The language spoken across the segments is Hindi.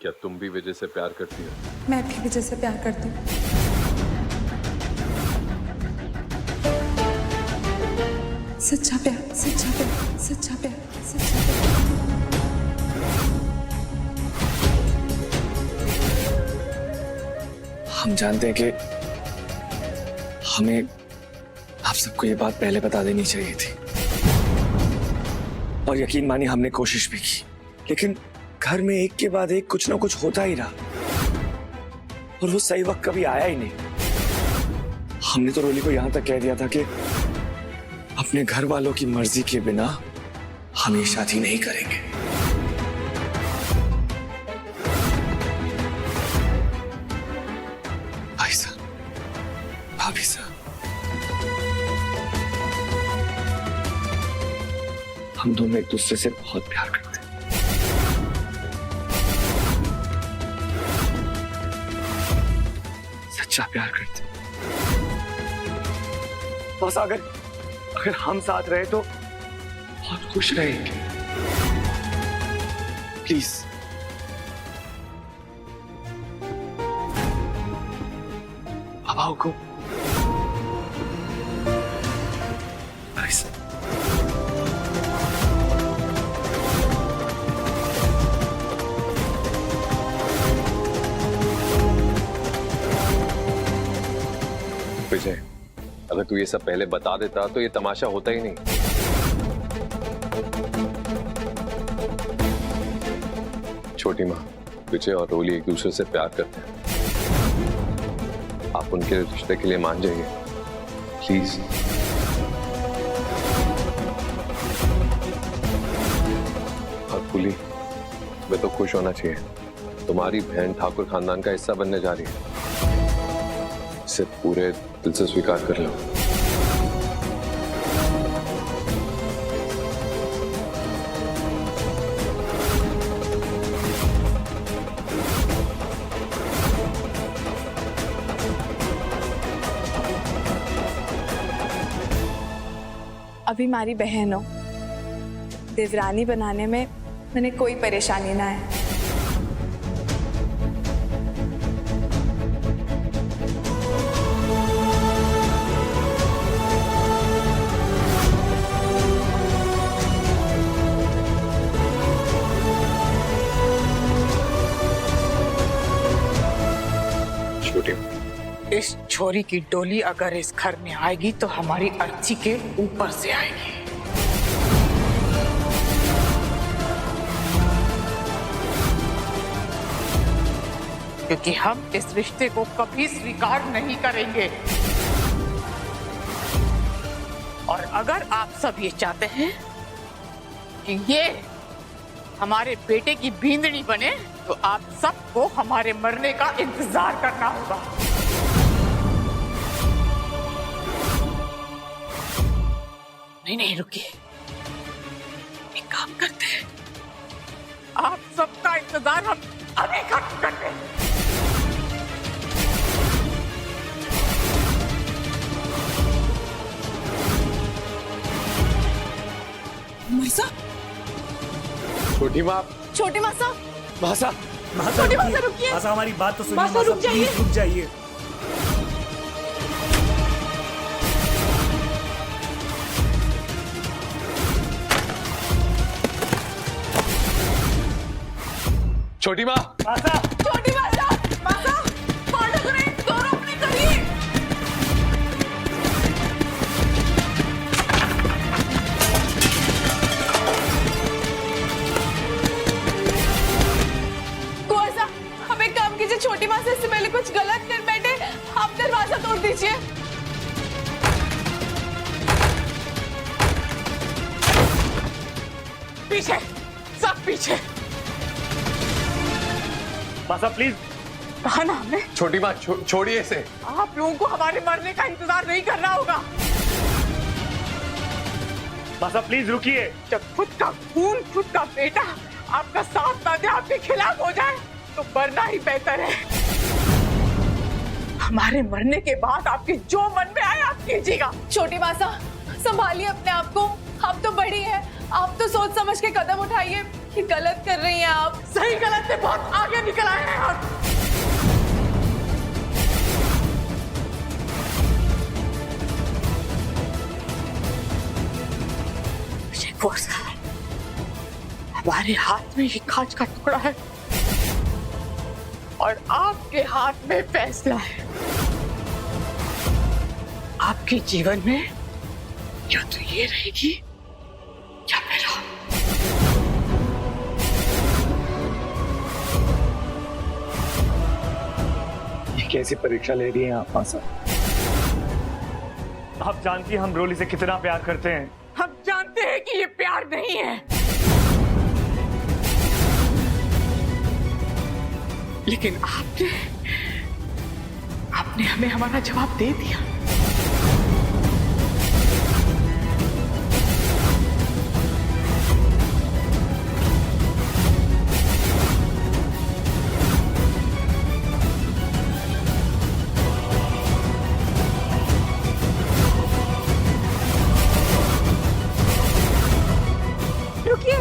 क्या तुम भी विजय से प्यार करती हो? मैं भी विजय से प्यार करती हूँ। सच्चा प्यार, सच्चा प्यार, सच्चा प्यार, सच्चा प्यार। हम जानते हैं कि हमें आप सबको ये बात पहले बता देनी चाहिए थी, और यकीन मानिए हमने कोशिश भी की, लेकिन घर में एक के बाद एक कुछ ना कुछ होता ही रहा और वो सही वक्त कभी आया ही नहीं। हमने तो रोली को यहां तक कह दिया था कि अपने घर वालों की मर्जी के बिना हम ये शादी नहीं करेंगे। भाई साहब, भाभी साहब, हम दोनों एक दूसरे से बहुत प्यार करते हैं। सच्चा प्यार करते हैं। बस अगर हम साथ रहे तो बहुत खुश रहेंगे। प्लीज बाबा को विजय, अगर तू ये सब पहले बता देता तो ये तमाशा होता ही नहीं। छोटी माँ, विजय और रोली एक दूसरे से प्यार करते हैं। आप उनके रिश्ते के लिए मान जाइए प्लीज। और पुली, तुम्हें तो खुश होना चाहिए, तुम्हारी बहन ठाकुर खानदान का हिस्सा बनने जा रही है। इसे पूरे दिल से स्वीकार कर लो। अभी हमारी बहन हो, देवरानी बनाने में मैंने कोई परेशानी ना है। इस छोरी की डोली अगर इस घर में आएगी तो हमारी अर्थी के ऊपर से आएगी। क्योंकि हम इस रिश्ते को कभी स्वीकार नहीं करेंगे। और अगर आप सब ये चाहते हैं कि ये हमारे बेटे की बींदनी बने, तो आप सबको हमारे मरने का इंतजार करना होगा। नहीं रुकिए, एक काम करते हैं, आप सबका इंतजार हम अभी खत्म करते हैं। मासा, छोटी माँ, छोटी मासा, भाषा, छोटी मासा रुकिए। मासा हमारी बात तो सुनिए। मासा रुक जाइए। प्लीज रुक जाइए। छोटी माँ, मासा, छोटी मासा, मासा, फाटक रहे, दोनों अपने करिए। कुंवर साहब, हम एक काम कीजिए, छोटी माँ से इससे पहले कुछ गलत कर बैठे, आप दरवाजा तोड़ दीजिए। पीछे, सब पीछे। मासा प्लीज। कहा ना हमने, छोटी माँ, छोड़िए इसे। आप लोगों को हमारे मरने का इंतजार नहीं करना होगा। मासा प्लीज रुकिए। जब खुद का खून, खुद का बेटा आपका साथ ना दे, आपके खिलाफ हो जाए, तो मरना ही बेहतर है। हमारे मरने के बाद आपके जो मन में आए आप कीजिएगा। छोटी मासा, संभालिए अपने आप को, आप तो बड़ी है, आप तो सोच समझ के कदम उठाइए। ये गलत कर रही हैं आप। सही गलत से बहुत आगे निकल आए हैं आप। मुझे गुस्सा है। हमारे हाथ में ये कांच का टुकड़ा है और आपके हाथ में फैसला है। आपके जीवन में या तो ये रहेगी या मेरा। ये कैसी परीक्षा ले रही हैं आप मासा? आप जानती हैं हम रोली से कितना प्यार करते हैं। हम जानते हैं कि ये प्यार नहीं है, लेकिन आपने हमें हमारा जवाब दे दिया। रुकिए।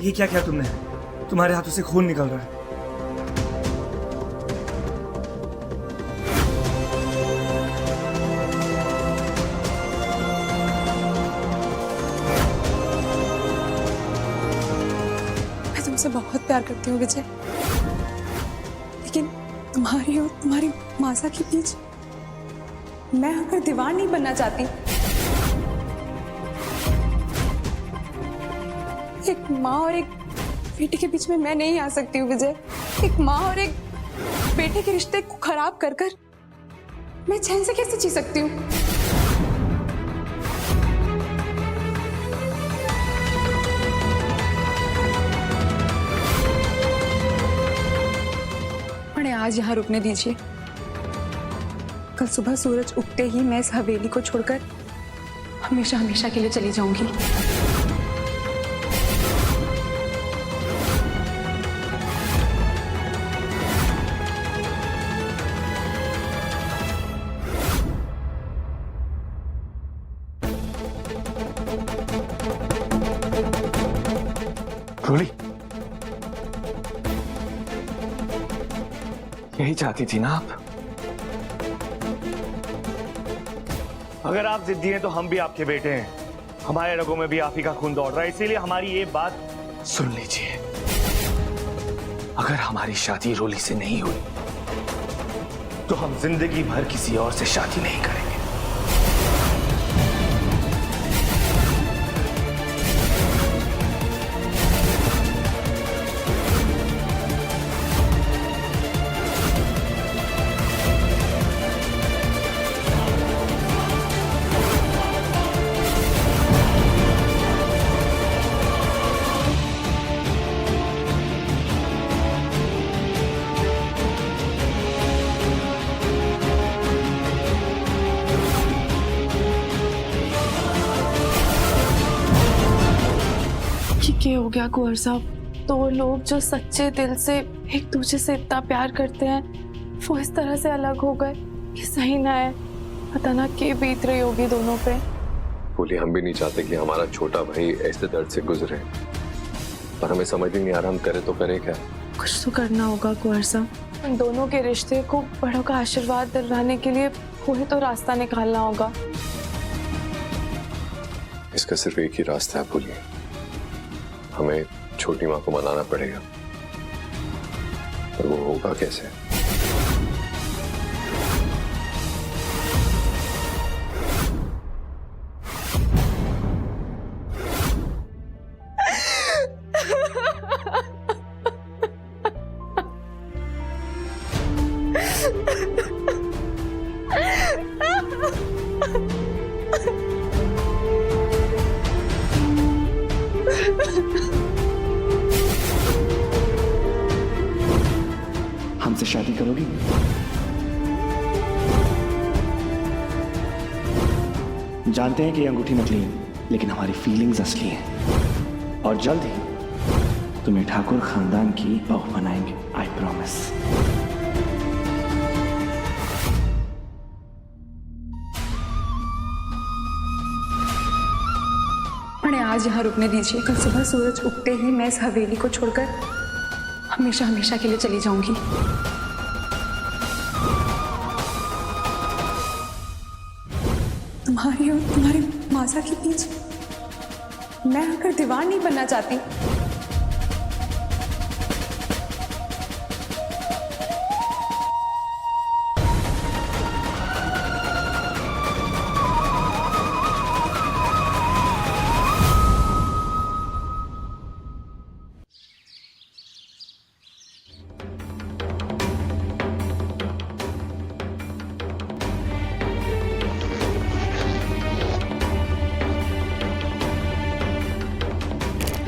ये क्या किया तुमने? तुम्हारे हाथों से खून निकल रहा है। मैं तुमसे बहुत प्यार करती हूँ विजय, लेकिन तुम्हारी और तुम्हारी मासा के बीच मैं अगर दीवार नहीं बनना चाहती। एक माँ और एक बेटे के बीच में मैं नहीं आ सकती हूँ विजय। एक माँ और एक बेटे के रिश्ते को खराब कर कर मैं चैन से कैसे जी सकती हूँ? उन्हें आज यहाँ रुकने दीजिए। कल सुबह सूरज उगते ही मैं इस हवेली को छोड़कर हमेशा हमेशा के लिए चली जाऊंगी। रोली, यही चाहती थी ना आप? अगर आप जिद्दी हैं तो हम भी आपके बेटे हैं। हमारे रगों में भी आप ही का खून दौड़ रहा है, इसीलिए हमारी ये बात सुन लीजिए, अगर हमारी शादी रोली से नहीं हुई तो हम जिंदगी भर किसी और से शादी नहीं करेंगे। क्या हो गया कुंवर साहब? दो लोग जो सच्चे दिल से एक दूसरे से इतना प्यार करते हैं वो इस तरह से अलग हो गए। ये सही ना है। पता ना क्या बीत रही होगी दोनों पे। बोली हम भी नहीं चाहते कि हमारा छोटा भाई ऐसे दर्द से गुजरे, पर हमें समझ ही नहीं आ रहा हम करें तो करें क्या। कुछ तो करना होगा कुंवर साहब। उन दोनों के रिश्ते को बड़ों का आशीर्वाद दिलवाने के लिए कोई तो रास्ता निकालना होगा। इसका सिर्फ एक ही रास्ता है बोली, हमें छोटी माँ को मनाना पड़ेगा, पर वो होगा कैसे? हमसे शादी करोगी? जानते हैं कि ये अंगूठी नकली है, लेकिन हमारी फीलिंग्स असली हैं। और जल्द ही तुम्हें ठाकुर खानदान की बहू बनाएंगे, आई प्रॉमिस। उन्हें आज यहाँ रुकने दीजिए। कल सुबह सूरज उगते ही मैं इस हवेली को छोड़कर हमेशा हमेशा के लिए चली जाऊंगी। तुम्हारी और तुम्हारी मासा के बीच मैं आकर दीवार नहीं बनना चाहती।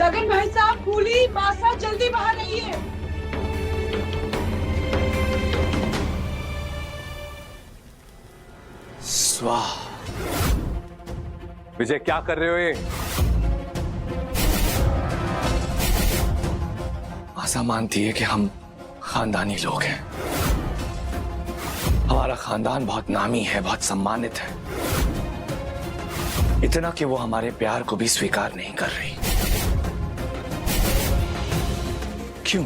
गगन भाई साहब, फूली मासा जल्दी बाहर आइए। स्वाहा। विजय क्या कर रहे हो ये? आशा मानती है कि हम खानदानी लोग हैं। हमारा खानदान बहुत नामी है, बहुत सम्मानित है, इतना कि वो हमारे प्यार को भी स्वीकार नहीं कर रही। क्यों?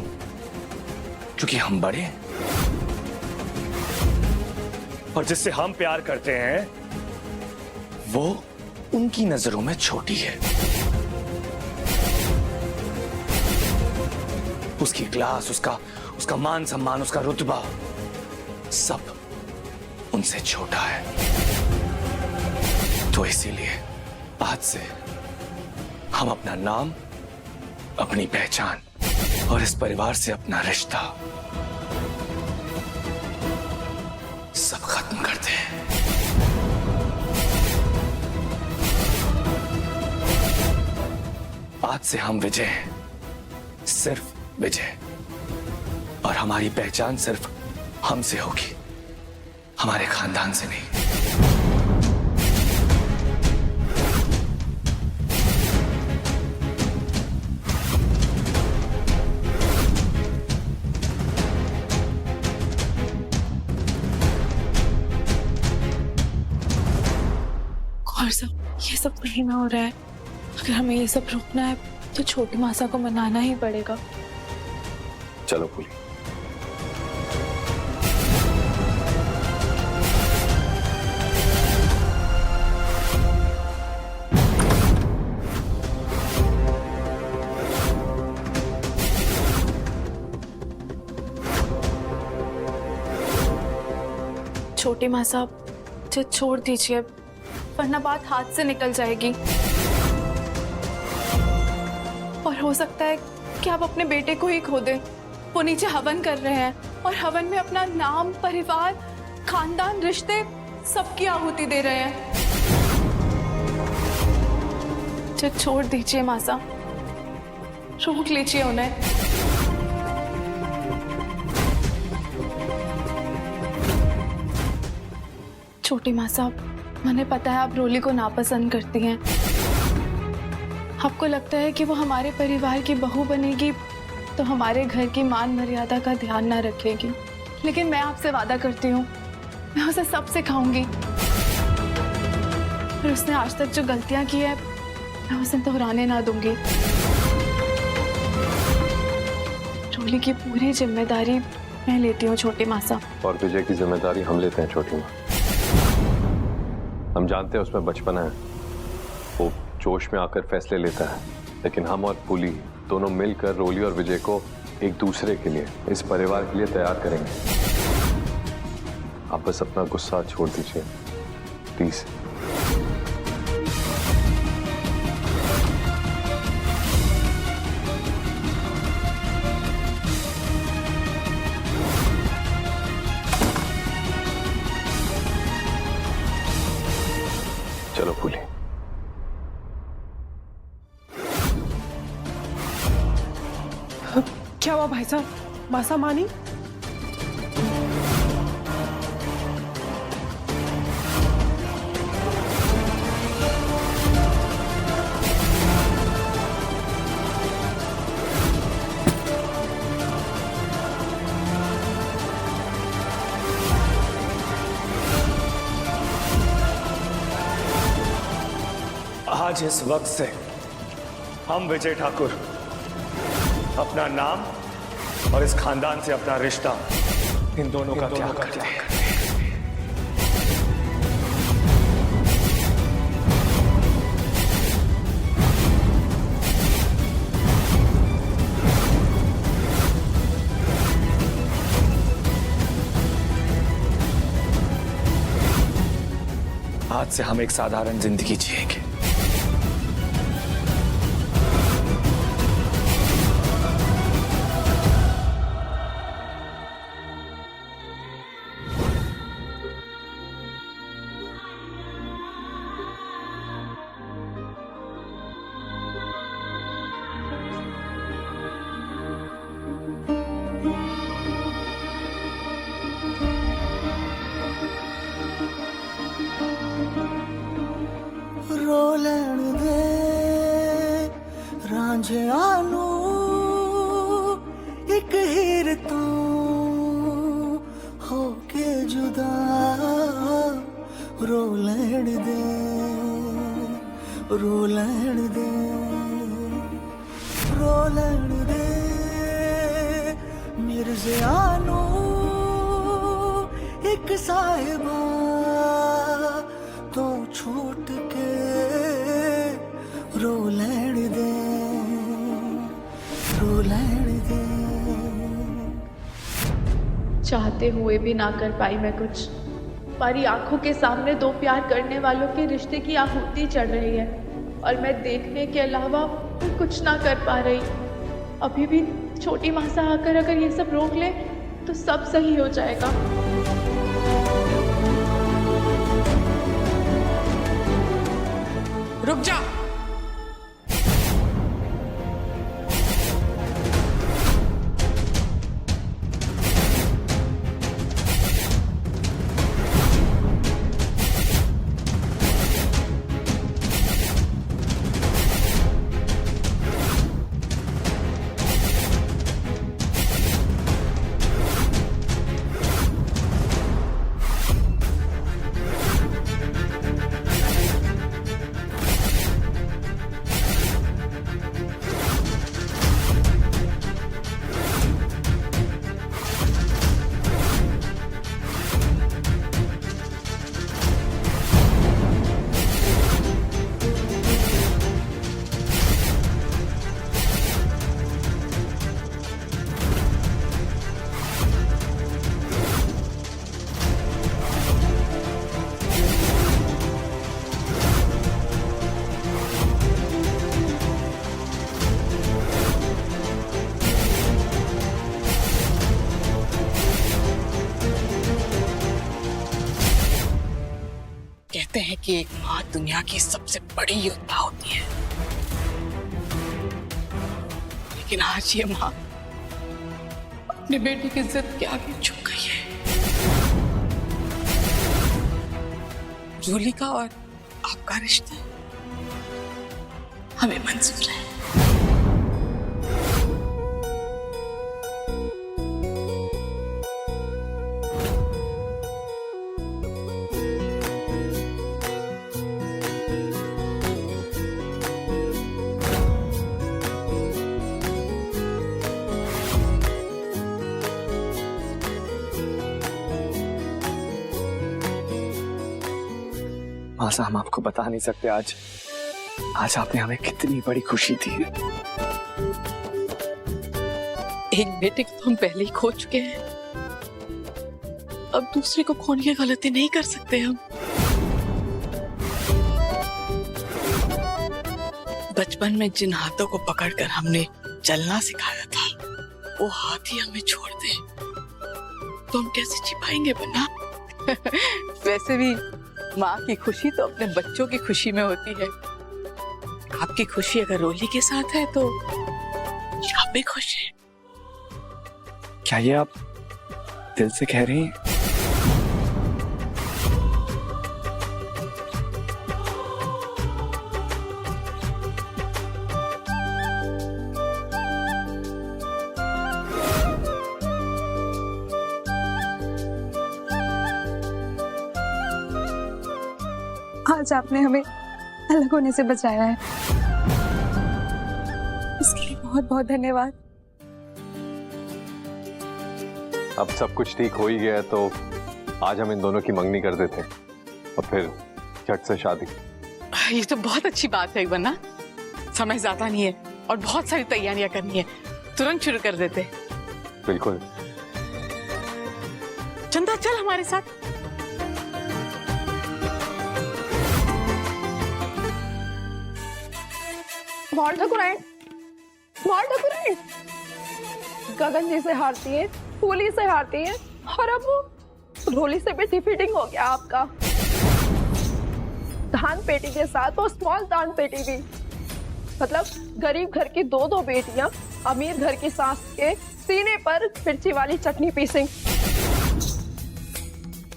क्योंकि हम बड़े हैं और जिससे हम प्यार करते हैं वो उनकी नजरों में छोटी है। उसकी क्लास, उसका मान सम्मान, उसका रुतबा सब उनसे छोटा है। तो इसीलिए आज से हम अपना नाम, अपनी पहचान और इस परिवार से अपना रिश्ता सब खत्म करते हैं। आज से हम विजय हैं, सिर्फ विजय, और हमारी पहचान सिर्फ हमसे होगी, हमारे खानदान से नहीं। और सब ये सब नहीं ना हो रहा है। अगर हमें ये सब रोकना है तो छोटी मासा को मनाना ही पड़ेगा। चलो फूली। छोटी मासा मुझे छोड़ दीजिए, वरना बात हाथ से निकल जाएगी। और हो सकता है कि आप अपने बेटे को ही खो दें। वो नीचे हवन कर रहे हैं और हवन में अपना नाम, परिवार, खानदान, रिश्ते सबकी आहुति दे रहे हैं। मुझे छोड़ दीजिए मासा, रोक लीजिए उन्हें। छोटी मासा, मुझे पता है आप रोली को नापसंद करती हैं। आपको लगता है कि वो हमारे परिवार की बहू बनेगी तो हमारे घर की मान मर्यादा का ध्यान ना रखेगी, लेकिन मैं आपसे वादा करती हूँ मैं उसे सब सिखाऊंगी। और उसने आज तक जो गलतियां की है मैं उसे दोहराने ना दूंगी। रोली की पूरी जिम्मेदारी मैं लेती हूँ छोटी मासा। और विजय की जिम्मेदारी हम लेते हैं छोटी माँ। हम जानते हैं उसमें बचपना है, वो जोश में आकर फैसले लेता है, लेकिन हम और फूली दोनों मिलकर रोली और विजय को एक दूसरे के लिए, इस परिवार के लिए तैयार करेंगे। आप बस अपना गुस्सा छोड़ दीजिए प्लीज। चलो फूली। क्या हुआ भाई साहब, मासा मानी? आज इस वक्त से हम विजय ठाकुर अपना नाम और इस खानदान से अपना रिश्ता इन दोनों का त्याग करते हैं। आज से हम एक साधारण जिंदगी जिएंगे। रोलण दे रांझिया नू एक हीर तो होके जुदा रोलण दे रोलण दे रोलण दे मिर्ज़िया नू एक साहिबा तो छूट के रोलण दे रोलण दे। चाहते हुए भी ना कर पाई मैं कुछ। हमारी आंखों के सामने दो प्यार करने वालों के रिश्ते की आहुति चढ़ रही है और मैं देखने के अलावा कुछ ना कर पा रही। अभी भी छोटी मासा आकर अगर ये सब रोक ले तो सब सही हो जाएगा। रुक जा। कहते हैं कि एक माँ दुनिया की सबसे बड़ी योद्धा होती है, लेकिन आज ये माँ अपने बेटे की जिद के आगे झुक गई है। जूली का और आपका रिश्ता हमें मंजूर है। मासा, हम आपको बता नहीं सकते आज आपने हमें कितनी बड़ी खुशी दी है। एक बेटे को तो हम पहले ही खो चुके हैं, अब दूसरे को खोने की गलती नहीं कर सकते हम। बचपन में जिन हाथों को पकड़कर हमने चलना सिखाया था, वो हाथ ही हमें छोड़ दे तो हम कैसे जी पाएंगे बन्ना? वैसे भी माँ की खुशी तो अपने बच्चों की खुशी में होती है। आपकी खुशी अगर रोली के साथ है तो आप भी खुश हैं। क्या ये आप दिल से कह रही हैं? आज आपने हमें अलग होने से बचाया है। इसके लिए बहुत बहुत धन्यवाद। अब सब कुछ ठीक हो ही गया है तो आज हम इन दोनों की मंगनी कर देते हैं और फिर झट से शादी। ये तो बहुत अच्छी बात है वरना समय ज्यादा नहीं है और बहुत सारी तैयारियां करनी है, तुरंत शुरू कर देते। बिल्कुल। चंदा चल हमारे साथ। गगन जी से हारती है, फूली से हारती है और अब वो ढोली से भी डिफीटिंग हो गया आपका। दान पेटी के साथ वो स्मॉल दान पेटी भी, मतलब गरीब घर की दो दो बेटियां अमीर घर की सास के सीने पर मिर्ची वाली चटनी पीसें।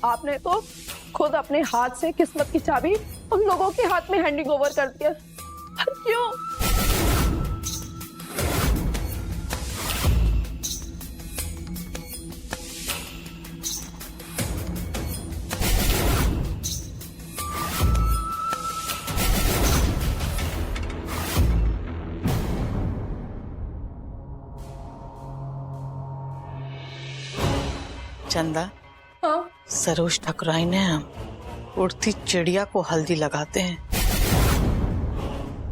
आपने तो खुद अपने हाथ से किस्मत की चाबी उन लोगों के हाथ में हैंडिंग ओवर कर दिया। क्यों? चंदा, हाँ? सरोज ठाकुराई ने हम उड़ती चिड़िया को हल्दी लगाते हैं,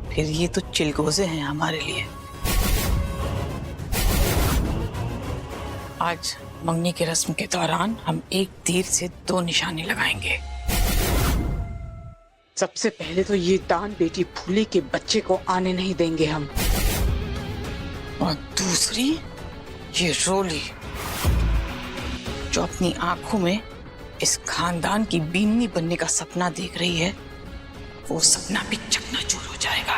फिर ये तो चिलगोजे हैं हमारे लिए। आज मंगनी की रस्म के दौरान हम एक तीर से दो निशाने लगाएंगे। सबसे पहले तो ये दान बेटी फूली के बच्चे को आने नहीं देंगे हम, और दूसरी ये रोली जो अपनी आंखों में इस खानदान की बीमनी बनने का सपना देख रही है, वो सपना भी चकनाचूर हो जाएगा।